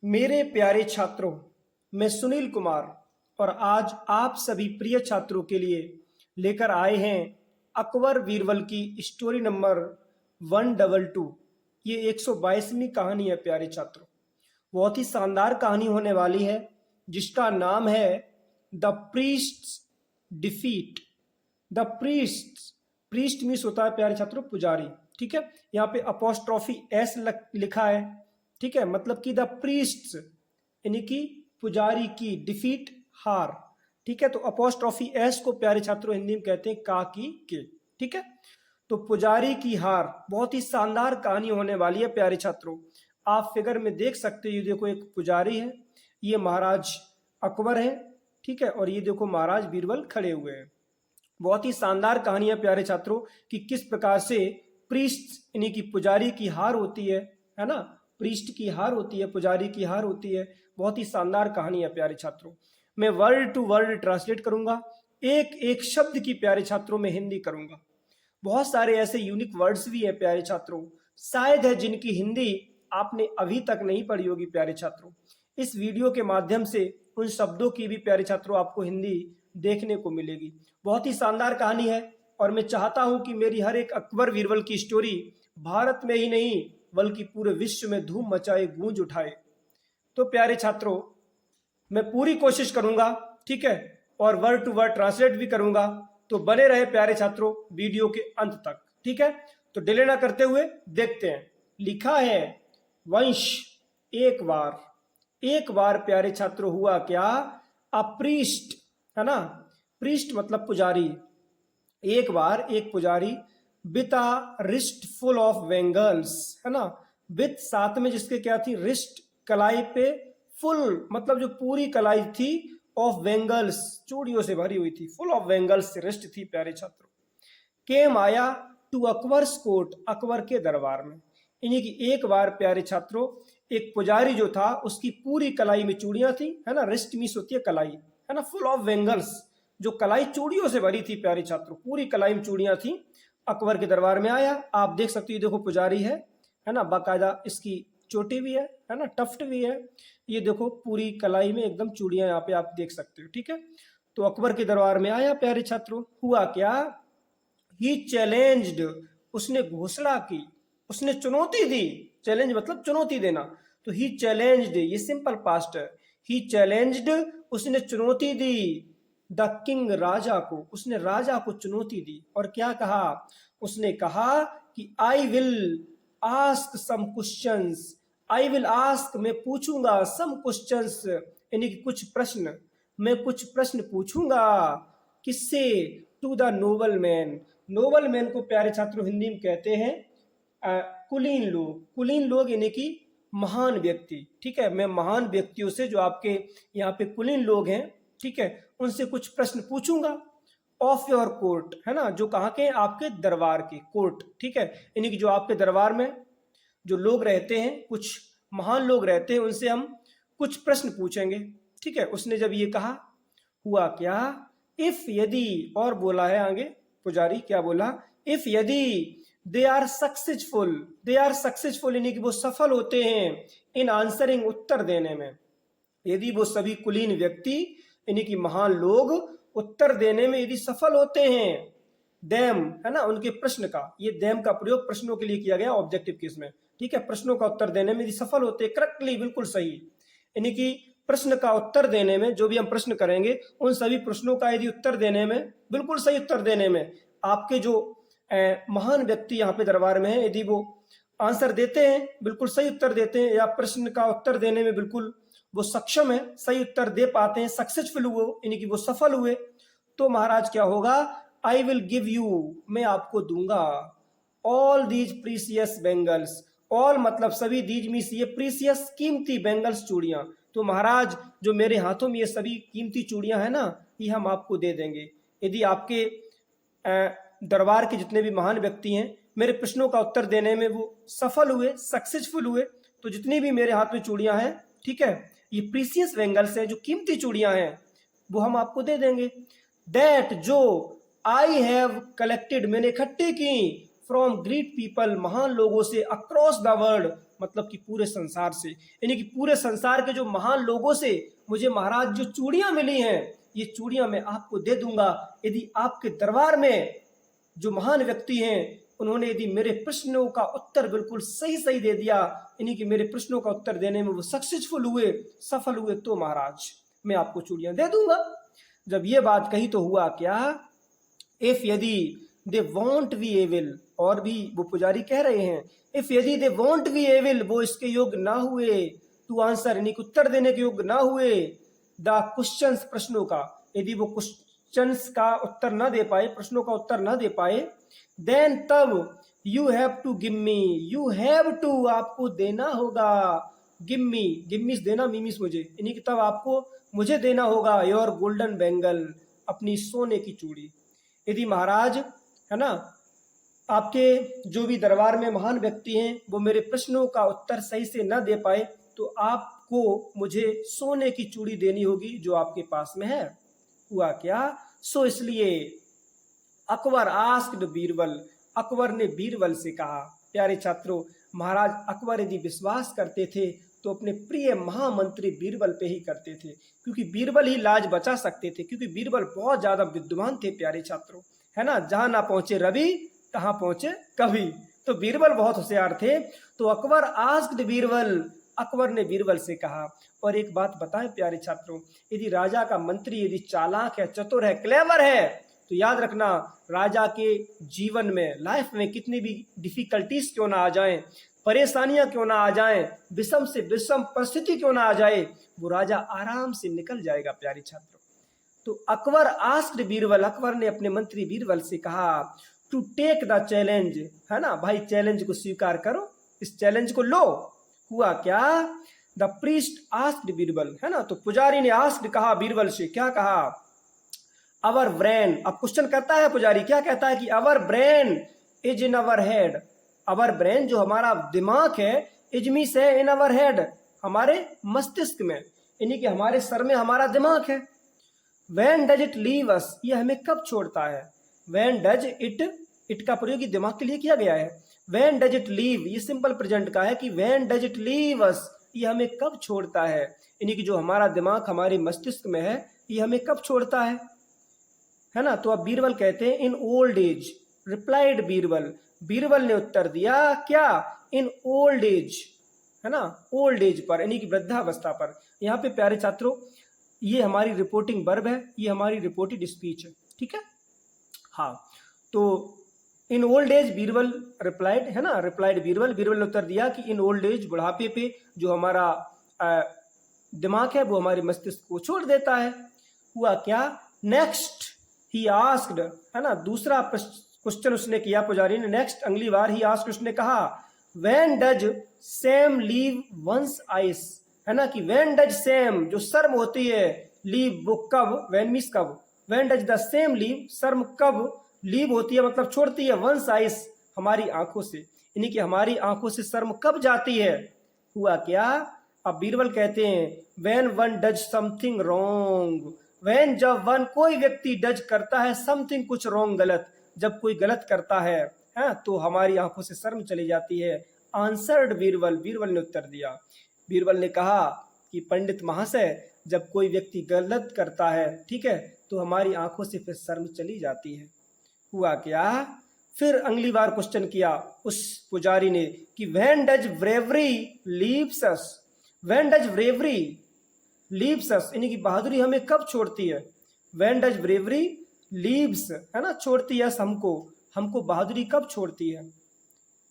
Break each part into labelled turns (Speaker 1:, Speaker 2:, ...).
Speaker 1: मेरे प्यारे छात्रों, मैं सुनील कुमार और आज आप सभी प्रिय छात्रों के लिए लेकर आए हैं अकबर बीरबल की स्टोरी नंबर 122। ये 122वीं कहानी है प्यारे छात्रों। बहुत ही शानदार कहानी होने वाली है जिसका नाम है the priests defeat. The priest means होता है प्यारे छात्रों पुजारी। ठीक है, यहाँ पे अपोस्ट्रॉफी एस लिखा है। ठीक है, मतलब कि द प्रीस्ट्स यानी कि पुजारी की, डिफीट हार। ठीक है, तो अपोस्ट्रॉफी एस को प्यारे छात्रों हिंदी में कहते हैं का की के। ठीक है, तो पुजारी की हार बहुत ही शानदार कहानी होने वाली है प्यारे छात्रों। आप फिगर में देख सकते हो, ये देखो एक पुजारी है, ये महाराज अकबर है। ठीक है, और ये देखो महाराज बीरबल खड़े हुए हैं। बहुत ही शानदार कहानी है प्यारे छात्रों कि किस प्रकार से प्रीस्ट यानी कि पुजारी की हार होती है ना। प्रीस्ट की हार होती है, पुजारी की हार होती है। बहुत ही शानदार कहानी है प्यारे छात्रों। मैं वर्ड टू वर्ड ट्रांसलेट करूंगा, एक एक शब्द की प्यारे छात्रों में हिंदी करूंगा। बहुत सारे ऐसे यूनिक वर्ड्स भी है प्यारे छात्रों, शायद है जिनकी हिंदी आपने अभी तक नहीं पढ़ी होगी प्यारे छात्रों। इस वीडियो के माध्यम से उन शब्दों की भी प्यारे छात्रों आपको हिंदी देखने को मिलेगी। बहुत ही शानदार कहानी है और मैं चाहता हूं कि मेरी हर एक अकबर बीरबल की स्टोरी भारत में ही नहीं बल्कि पूरे विश्व में धूम मचाए, गूंज उठाए। तो प्यारे छात्रों, मैं पूरी कोशिश करूंगा, ठीक है, और वर्ड टू वर्ड ट्रांसलेट भी करूंगा। तो बने रहे प्यारे छात्रों वीडियो के अंत तक। ठीक है, तो डिले ना करते हुए देखते हैं। लिखा है वंश एक बार प्यारे छात्रों हुआ क्या, अप्रीस्ट है ना, प्रीस्ट मतलब पुजारी। एक बार एक पुजारी with a wrist full of bangles है ना, विथ साथ में जिसके क्या थी, रिस्ट कलाई पे, फुल मतलब जो पूरी कलाई थी, ऑफ बेंगल्स चूड़ियों से भरी हुई थी, फुल ऑफ बेंगल्स से रिस्ट थी प्यारे छात्रों। केम आया टू अकबर्स कोर्ट, अकबर के दरबार में। यानी कि एक बार प्यारे छात्रों एक पुजारी जो था उसकी पूरी कलाई में चूड़ियां थी है ना, रिस्ट मीस होती है कलाई है ना, फुल ऑफ बेंगल्स, जो कलाई चूड़ियों से भरी थी प्यारे छात्रों, पूरी कलाई में चूड़ियां थी। अकबर के दरबार में आया। आप देख सकते हो, देखो पुजारी है ना, बाकायदा इसकी चोटी भी है ना, टफ्ट भी है। ये देखो पूरी कलाई में एकदम चूड़ियां यहाँ पे आप देख सकते हो। ठीक है, तो अकबर के दरबार में आया प्यारे छात्रों। हुआ क्या, ही चैलेंज्ड, उसने घोषणा की, उसने चुनौती दी। चैलेंज मतलब चुनौती देना, तो ही चैलेंज्ड ये सिंपल पास्ट है। ही चैलेंज्ड उसने चुनौती दी, द किंग राजा को, उसने राजा को चुनौती दी। और क्या कहा, उसने कहा कि I will ask some questions, I will ask मैं पूछूंगा, सम क्वेश्चंस यानी कि कुछ प्रश्न, मैं कुछ प्रश्न पूछूंगा। किससे, to the noble man. Noble man को प्यारे छात्रों हिंदी में कहते हैं कुलीन लोग। कुलीन लोग यानी कि महान व्यक्ति। ठीक है, मैं महान व्यक्तियों से, जो आपके यहाँ पे कुलीन लोग हैं, ठीक है, उनसे कुछ प्रश्न पूछूंगा। ऑफ योर कोर्ट है ना, जो कहाँ के, आपके दरबार के, कोर्ट। ठीक है, यानी कि जो आपके दरबार में जो लोग रहते हैं, कुछ महान लोग रहते हैं, उनसे हम कुछ प्रश्न पूछेंगे। ठीक है, उसने जब ये कहा, हुआ क्या, इफ यदि, और बोला है आगे पुजारी क्या बोला, इफ यदि they are successful, they are successful यानी कि वो सफल होते हैं, इन आंसरिंग उत्तर देने में। यदि वो सभी कुलीन व्यक्ति यानी कि महान लोग उत्तर देने में यदि सफल होते हैं, देम है ना, उनके प्रश्न का, ये देम का प्रयोग प्रश्नों के लिए किया गया ऑब्जेक्टिव केस में। ठीक है, प्रश्नों का उत्तर देने में यदि सफल होते हैं, करेक्टली बिल्कुल सही, यानी कि प्रश्न का उत्तर देने में, जो भी हम प्रश्न करेंगे उन सभी प्रश्नों का यदि उत्तर देने में, बिल्कुल सही उत्तर देने में, आपके जो महान व्यक्ति यहाँ पे दरबार में है, यदि वो आंसर देते हैं, बिल्कुल सही उत्तर देते हैं, या प्रश्न का उत्तर देने में बिल्कुल वो सक्षम है, सही उत्तर दे पाते हैं, सक्सेसफुल हुए यानी कि वो सफल हुए, तो महाराज क्या होगा, आई विल गिव यू, मैं आपको दूंगा, all these precious bangles. All मतलब सभी, दीज मीन्स ये, प्रीसियस कीमती, बेंगल्स चूड़ियां। तो महाराज जो मेरे हाथों में ये सभी कीमती चूड़ियां हैं ना, ये हम आपको दे देंगे यदि आपके दरबार के जितने भी महान व्यक्ति हैं मेरे प्रश्नों का उत्तर देने में वो सफल हुए, सक्सेसफुल हुए, तो जितनी भी मेरे हाथ में चूड़ियां हैं, ठीक है, ये प्रीसियस बेंगल्स हैं, जो कीमती चूड़ियां हैं, वो हम आपको दे देंगे। दैट जो, आई हैव कलेक्टेड मैंने इकट्ठे की, फ्रॉम ग्रेट पीपल महान लोगों से, अक्रॉस द वर्ल्ड मतलब कि पूरे संसार से, यानी कि पूरे संसार के जो महान लोगों से मुझे महाराज जो चूड़ियां मिली हैं, ये चूड़ियां मैं आपको दे दूंगा यदि आपके दरबार में जो महान व्यक्ति हैं उन्होंने यदि मेरे प्रश्नों का उत्तर बिल्कुल सही सही दे दिया, यानी कि मेरे प्रश्नों का उत्तर देने में वो सक्सेसफुल हुए, सफल हुए, तो महाराज मैं आपको चूड़ियां दे दूंगा। जब ये बात कही तो हुआ क्या, इफ यदि दे वॉन्ट वी एविल, और भी वो पुजारी कह रहे हैं, इफ यदि दे वॉन्ट वी एविल, वो इसके योग्य ना हुए, टू आंसर यानी उत्तर देने के योग्य ना हुए, द क्वेश्चंस प्रश्नों का, यदि वो क्वेश्चंस का उत्तर ना दे पाए, प्रश्नों का उत्तर ना दे पाए, देन तब you have to give me, you have to आपको देना होगा, गिव मी, गिव मीस देना, मीमीस मुझे, यानी कि तब आपको मुझे देना होगा योर गोल्डन बैंगल, अपनी सोने की चूड़ी। यदि महाराज है ना आपके जो भी दरबार में महान व्यक्ति हैं वो मेरे प्रश्नों का उत्तर सही से न दे पाए तो आपको मुझे सोने की चूड़ी देनी होगी जो आपके पास में है। हुआ क्या, सो इसलिए अकबर आस्क्ड बीरबल, अकबर ने बीरबल से कहा। प्यारे छात्रों, महाराज अकबर यदि विश्वास करते थे तो अपने प्रिय महामंत्री बीरबल पे ही करते थे, क्योंकि बीरबल ही लाज बचा सकते थे, क्योंकि बीरबल बहुत ज्यादा विद्वान थे प्यारे छात्रों, है ना। जहां ना पहुंचे रवि कहां पहुंचे कवि, तो बीरबल बहुत होशियार थे। तो अकबर आस्क्ड बीरबल, अकबर ने बीरबल से कहा। और एक बात बताएं प्यारे छात्रों, यदि राजा का मंत्री यदि चालाक है, चतुर है, क्लेवर है, तो याद रखना राजा के जीवन में, लाइफ में कितनी भी डिफिकल्टीज क्यों ना आ जाएं, परेशानियां क्यों ना आ जाएं, विषम से विषम परिस्थिति क्यों ना आ जाए, वो राजा आराम से निकल जाएगा प्यारे छात्रों। तो अकबर आस्क्ड बीरबल, अकबर ने अपने मंत्री बीरबल से कहा टू टेक द चैलेंज, है ना भाई, चैलेंज को स्वीकार करो, इस चैलेंज को लो। हुआ क्या, द प्रीस्ट आस्क्ड बीरबल, है ना, तो पुजारी ने आस्क्ड कहा बीरबल से, क्या कहा, अवर ब्रेन, अब क्वेश्चन करता है पुजारी, क्या कहता है कि our brain is in our head, our brain जो हमारा दिमाग है, इज मीन्स है इन अवर हेड, हमारे मस्तिष्क में, यानी कि हमारे सर में हमारा दिमाग है। When does it leave us, ये हमें कब छोड़ता है, व्हेन डज इट, इट का प्रयोग दिमाग के लिए किया गया है। व्हेन डज इट लीव, ये सिंपल प्रेजेंट का है कि when does it leave us, ये हमें कब छोड़ता है, यानी कि जो हमारा दिमाग हमारे मस्तिष्क में है ये हमें कब छोड़ता है ना। तो अब बीरबल कहते हैं इन old age, replied Birbal, Birbal ने उत्तर दिया क्या, इन ओल्ड एज, है ना, ओल्ड एज पर, यानी कि वृद्धावस्था पर। यहाँ पे प्यारे छात्रों ये हमारी रिपोर्टिंग वर्ब है, ये हमारी रिपोर्टेड स्पीच है, ठीक है। हाँ, तो इन ओल्ड एज बीरबल रिप्लाइड, है ना, रिप्लाइड बीरबल, बीरबल ने उत्तर दिया कि इन ओल्ड एज, बुढ़ापे पे जो हमारा दिमाग है वो हमारे मस्तिष्क को छोड़ देता है। हुआ क्या, नेक्स्ट ही आस्क्ड, है ना, दूसरा क्वेश्चन उसने किया पुजारी ने, नेक्स्ट अगली बार ही आस्क्ड, उसने कहा when does same leave once ice, है ना, कि व्हेन डज सेम जो शर्म होती है, लीव वो कब, व्हेन मीन्स कब, when does the same leave, शर्म कब लीव होती है मतलब छोड़ती है, वंस आइस हमारी आंखों से, यानी कि हमारी आंखों से शर्म कब जाती है। हुआ क्या, अब बीरबल कहते हैं when one does something wrong, when जब वन कोई व्यक्ति डज करता है समथिंग कुछ रॉन्ग गलत, जब कोई गलत करता है तो हमारी आंखों से शर्म चली जाती है। आंसर्ड बीरबल, बीरबल ने उत्तर दिया, बीरबल ने कहा कि पंडित महाशय जब कोई व्यक्ति गलत करता है, ठीक है, तो हमारी आंखों से फिर शर्म चली जाती है। हुआ क्या, फिर अगली बार क्वेश्चन किया उस पुजारी ने कि when does bravery leaves us, when does bravery leaves us, यानी कि बहादुरी हमें कब छोड़ती है, व्हेन डज ब्रेवरी लीव्स, है ना, छोड़ती है हमको, हमको बहादुरी कब छोड़ती है।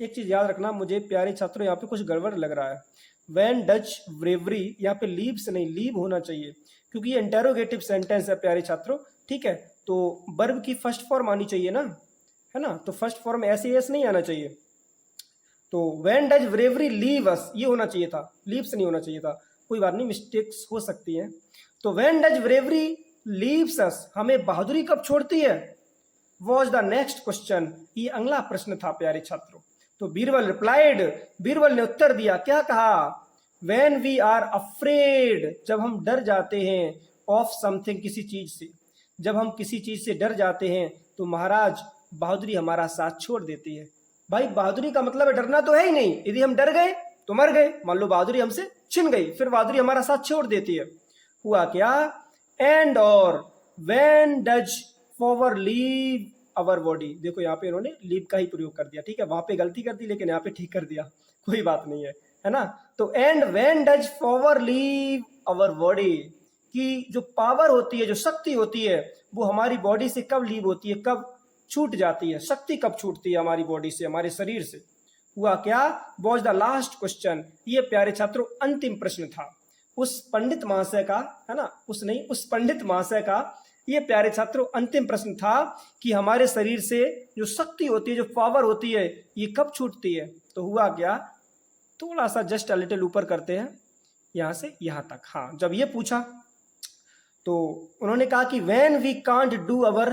Speaker 1: एक चीज याद रखना, मुझे प्यारे छात्रों यहाँ पे कुछ गड़बड़ लग रहा है, व्हेन डज ब्रेवरी, यहाँ पे लीव्स नहीं लीव होना चाहिए, क्योंकि ये इंटेरोगेटिव सेंटेंस है प्यारे छात्रों, ठीक है, तो वर्ब की फर्स्ट फॉर्म आनी चाहिए ना, है ना, तो फर्स्ट फॉर्म ऐसे एस नहीं आना चाहिए, तो when does bravery leave us ये होना चाहिए था, लीव्स नहीं होना चाहिए था, कोई बात नहीं, मिस्टेक्स हो सकती हैं। तो when does bravery leaves us, हमें बहादुरी कब छोड़ती है, वॉज द नेक्स्ट क्वेश्चन, ये अगला प्रश्न था प्यारे छात्रों। तो बीरबल रिप्लाइड, बीरबल ने उत्तर दिया, क्या कहा, व्हेन वी आर अफ्रेड, जब हम डर जाते हैं, ऑफ समथिंग किसी चीज से, जब हम किसी चीज से डर जाते हैं तो महाराज बहादुरी हमारा साथ छोड़ देती है। भाई बहादुरी का मतलब है डरना तो है ही नहीं, यदि हम डर गए तो मर गए, मान लो बहादुरी हमसे छिन गई, फिर बहादुरी हमारा साथ छोड़ देती है। हुआ क्या, एंड और when does power leave our body, देखो यहाँ पे इन्होंने लीव का ही प्रयोग कर दिया, ठीक है, वहां पे गलती कर दी लेकिन यहाँ पे ठीक कर दिया, कोई बात नहीं है ना। तो and when does power leave our body, कि जो पावर होती है, जो शक्ति होती है, वो हमारी बॉडी से कब लीव होती है, कब छूट जाती है, शक्ति कब छूटती है हमारी बॉडी से, हमारे शरीर से। हुआ क्या, वॉज द लास्ट क्वेश्चन, ये प्यारे छात्रों अंतिम प्रश्न था उस पंडित महाशय का, है ना, उस पंडित महाशय का ये प्यारे छात्रों अंतिम प्रश्न था कि हमारे शरीर से जो शक्ति होती है, जो पावर होती है, ये कब छूटती है। तो हुआ क्या, थोड़ा सा जस्ट अ लिटिल ऊपर करते हैं, यहां से यहां तक। हाँ, जब ये पूछा तो उन्होंने कहा कि when we can't do our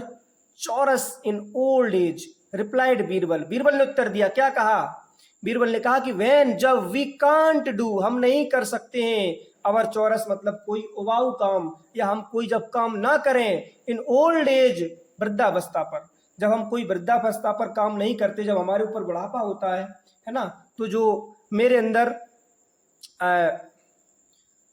Speaker 1: chores in old age, replied Birbal, Birbal ने उत्तर दिया, क्या कहा, बीरबल ने कहा कि व्हेन, जब, वी कांट डू, हम नहीं कर सकते हैं, अवर चौरस मतलब कोई उबाऊ काम, या हम कोई जब काम ना करें, इन ओल्ड एज, वृद्धावस्था पर, जब हम कोई वृद्धावस्था पर काम नहीं करते, जब हमारे ऊपर बुढ़ापा होता है ना, तो जो मेरे अंदर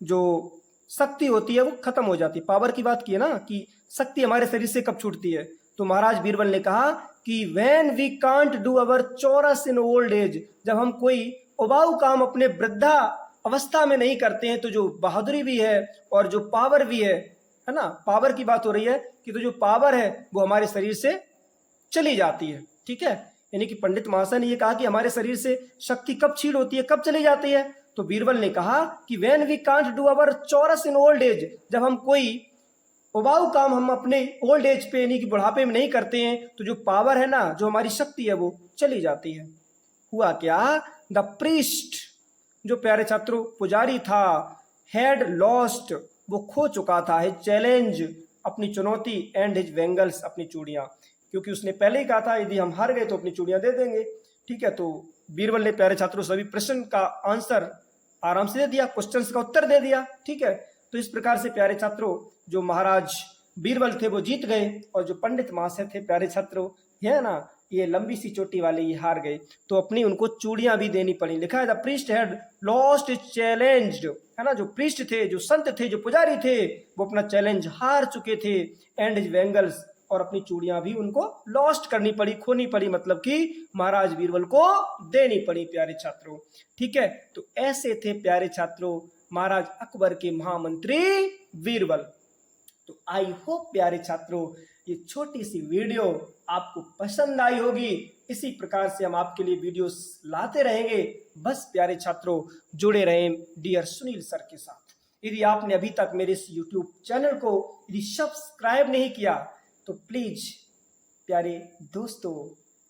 Speaker 1: जो शक्ति होती है वो खत्म हो जाती है। पावर की बात की है ना, कि शक्ति हमारे शरीर से कब छूटती है। तो महाराज बीरबल ने कहा कि when we can't do our chores in old as, जब हम कोई उबाऊ काम अपने वृद्धा अवस्था में नहीं करते हैं, तो जो बहादुरी भी है और जो पावर भी है ना, पावर की बात हो रही है कि तो जो पावर है वो हमारे शरीर से चली जाती है, ठीक है। यानी कि पंडित महाशय ने ये कहा कि हमारे शरीर से शक्ति कब छीन होती है, कब चली जाती है। तो बीरबल ने कहा कि when we can't do our chores in old as, जब हम कोई उबाऊ काम हम अपने ओल्ड एज पे यानी कि बुढ़ापे में नहीं करते हैं, तो जो पावर है ना, जो हमारी शक्ति है वो चली जाती है। हुआ क्या, द प्रीस्ट, जो प्यारे छात्रों पुजारी था, हैड लॉस्ट, वो खो चुका था, हिज चैलेंज, अपनी चुनौती, एंड हिज बैंगल्स, अपनी चूड़ियां, क्योंकि उसने पहले ही कहा था यदि हम हार गए तो अपनी चूड़ियां दे देंगे, ठीक है। तो बीरबल ने प्यारे छात्रों सभी प्रश्न का आंसर आराम से दे दिया, क्वेश्चंस का उत्तर दे दिया, ठीक है। तो इस प्रकार से प्यारे छात्रों जो महाराज बीरबल थे वो जीत गए, और जो पंडित महाशय थे प्यारे छात्रों, है ना, ये लंबी सी चोटी वाले ये हार गए, तो अपनी उनको चूड़ियां भी देनी पड़ी। लिखा है the priest had lost is challenged, है ना, जो प्रीस्ट थे, जो संत थे, जो पुजारी थे, वो अपना चैलेंज हार चुके थे, एंड हिज बैंगल्स, और अपनी चूड़ियां भी उनको लॉस्ट करनी पड़ी, खोनी पड़ी, मतलब कि महाराज बीरबल को देनी पड़ी प्यारे छात्रों, ठीक है। तो ऐसे थे प्यारे छात्रों महाराज अकबर के महामंत्री बीरबल। तो आई होप प्यारे छात्रों ये छोटी सी वीडियो आपको पसंद आई होगी। इसी प्रकार से हम आपके लिए वीडियोस लाते रहेंगे। बस प्यारे छात्रों जुड़े रहें डियर सुनील सर के साथ। यदि आपने अभी तक मेरे इस यूट्यूब चैनल को यदि सब्सक्राइब नहीं किया तो प्लीज प्यारे दोस्तों,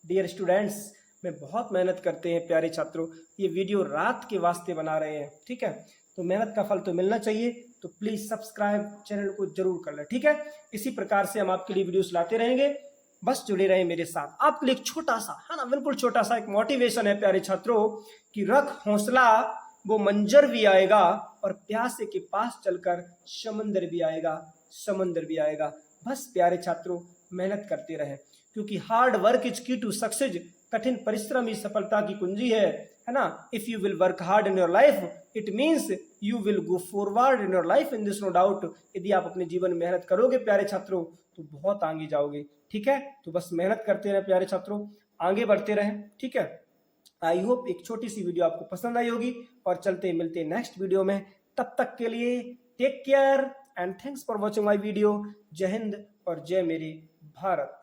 Speaker 1: डियर स्टूडेंट्स, में बहुत मेहनत करते हैं प्यारे छात्रों, ये वीडियो रात के वास्ते बना रहे हैं, ठीक है। तो मेहनत का फल तो मिलना चाहिए, तो प्लीज सब्सक्राइब चैनल को जरूर कर लें, ठीक है। इसी प्रकार से हम आपके लिए वीडियोस लाते रहेंगे, बस जुड़े रहें मेरे साथ। आपके लिए एक छोटा सा, है ना, बिल्कुल छोटा सा एक मोटिवेशन है प्यारे छात्रों, कि रख हौसला वो मंजर भी आएगा, और प्यासे के पास चलकर समंदर भी आएगा, समंदर भी आएगा। बस प्यारे छात्रों मेहनत करते रहें, क्योंकि hard work is key to success, कठिन परिश्रम ही सफलता की कुंजी है ना। If you will work hard in your life it means you will go forward in your life, in this no doubt. यदि आप अपने जीवन में मेहनत करोगे प्यारे छात्रों तो बहुत आगे जाओगे, ठीक है। तो बस मेहनत करते रहे प्यारे छात्रों, आगे बढ़ते रहें, ठीक है। आई होप एक छोटी सी वीडियो आपको पसंद आई होगी, और चलते मिलते नेक्स्ट वीडियो में। तब तक के लिए take care and thanks for watching my video. जय हिंद और जय मेरे भारत।